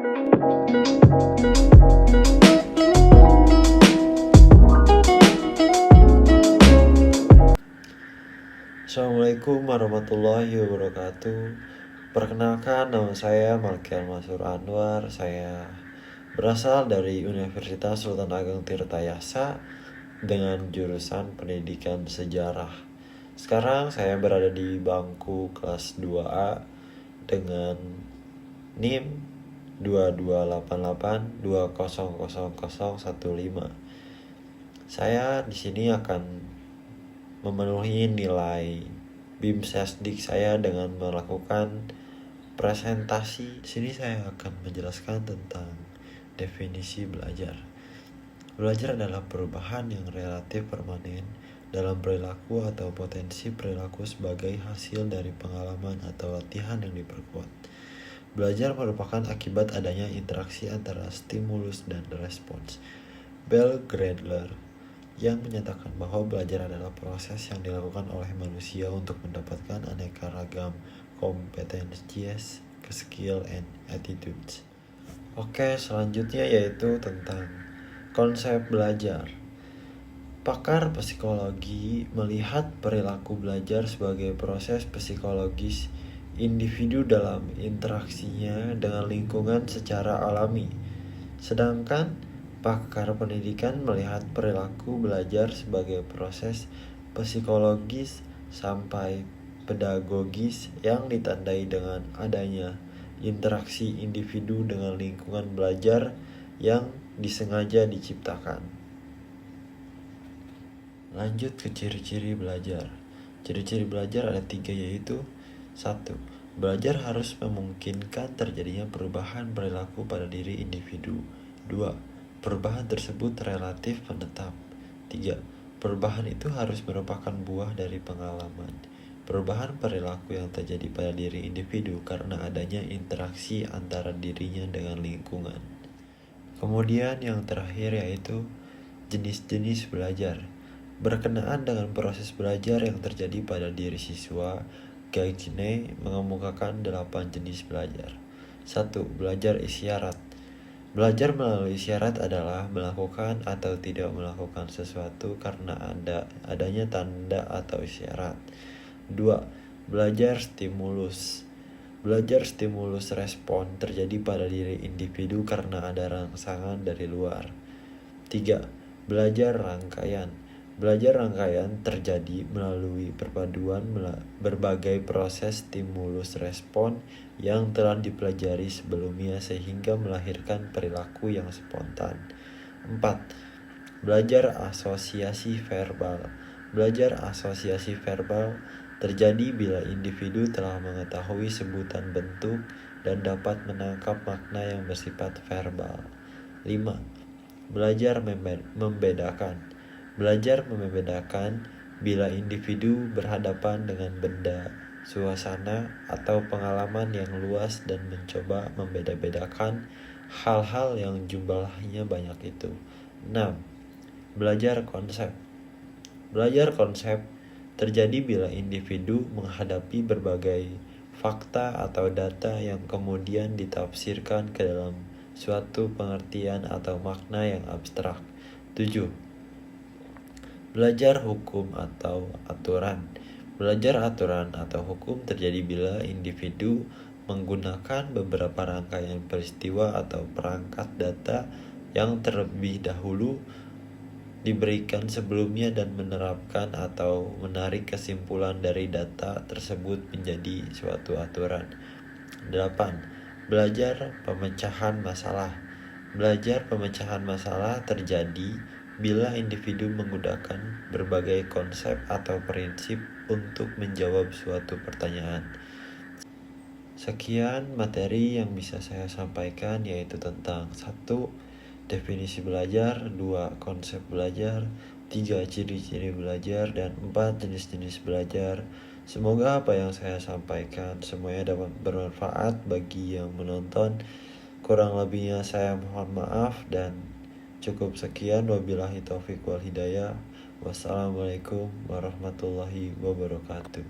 Assalamualaikum warahmatullahi wabarakatuh. Perkenalkan, nama saya Malkiel Masur Anwar. Saya berasal dari Universitas Sultan Ageng Tirtayasa dengan jurusan Pendidikan Sejarah. Sekarang saya berada di bangku kelas 2A dengan NIM 2288200015. Saya di sini akan memenuhi nilai BIM-Sesdik saya dengan melakukan presentasi. Di sini saya akan menjelaskan tentang definisi belajar. Belajar adalah perubahan yang relatif permanen dalam perilaku atau potensi perilaku sebagai hasil dari pengalaman atau latihan yang diperkuat. Belajar merupakan akibat adanya interaksi antara stimulus dan respons. Bell Gradler yang menyatakan bahwa belajar adalah proses yang dilakukan oleh manusia untuk mendapatkan aneka ragam competencies, skill, and attitudes. Oke, selanjutnya yaitu tentang konsep belajar. Pakar psikologi melihat perilaku belajar sebagai proses psikologis individu dalam interaksinya dengan lingkungan secara alami. Sedangkan pakar pendidikan melihat perilaku belajar sebagai proses psikologis sampai pedagogis yang ditandai dengan adanya interaksi individu dengan lingkungan belajar yang disengaja diciptakan. Lanjut ke ciri-ciri belajar. Ciri-ciri belajar ada 3, yaitu 1. Belajar harus memungkinkan terjadinya perubahan perilaku pada diri individu. 2. Perubahan tersebut relatif menetap. 3. Perubahan itu harus merupakan buah dari pengalaman. Perubahan perilaku yang terjadi pada diri individu karena adanya interaksi antara dirinya dengan lingkungan. Kemudian yang terakhir yaitu jenis-jenis belajar. Berkenaan dengan proses belajar yang terjadi pada diri siswa, Gainsborough mengemukakan 8 jenis belajar. 1. Belajar isyarat. Belajar melalui isyarat adalah melakukan atau tidak melakukan sesuatu karena adanya tanda atau isyarat. 2. Belajar stimulus. Belajar stimulus respon terjadi pada diri individu karena ada rangsangan dari luar. 3. Belajar rangkaian. Belajar rangkaian terjadi melalui perpaduan berbagai proses stimulus respon yang telah dipelajari sebelumnya sehingga melahirkan perilaku yang spontan. 4. Belajar asosiasi verbal. Belajar asosiasi verbal terjadi bila individu telah mengetahui sebutan bentuk dan dapat menangkap makna yang bersifat verbal. 5. Belajar membedakan. Belajar membedakan bila individu berhadapan dengan benda, suasana, atau pengalaman yang luas dan mencoba membeda-bedakan hal-hal yang jumlahnya banyak itu. 6. Belajar konsep. Belajar konsep terjadi bila individu menghadapi berbagai fakta atau data yang kemudian ditafsirkan ke dalam suatu pengertian atau makna yang abstrak. 7. Belajar hukum atau aturan. Belajar aturan atau hukum terjadi bila individu menggunakan beberapa rangkaian peristiwa atau perangkat data yang terlebih dahulu diberikan sebelumnya dan menerapkan atau menarik kesimpulan dari data tersebut menjadi suatu aturan. 8. Belajar pemecahan masalah. Belajar pemecahan masalah terjadi bila individu menggunakan berbagai konsep atau prinsip untuk menjawab suatu pertanyaan. Sekian materi yang bisa saya sampaikan, yaitu tentang 1. Definisi belajar, 2. Konsep belajar, 3. Ciri-ciri belajar, dan 4. Jenis-jenis belajar. Semoga apa yang saya sampaikan semuanya dapat bermanfaat bagi yang menonton. Kurang lebihnya saya mohon maaf dan cukup sekian. Wabillahi taufiq wal hidayah. Wassalamualaikum warahmatullahi wabarakatuh.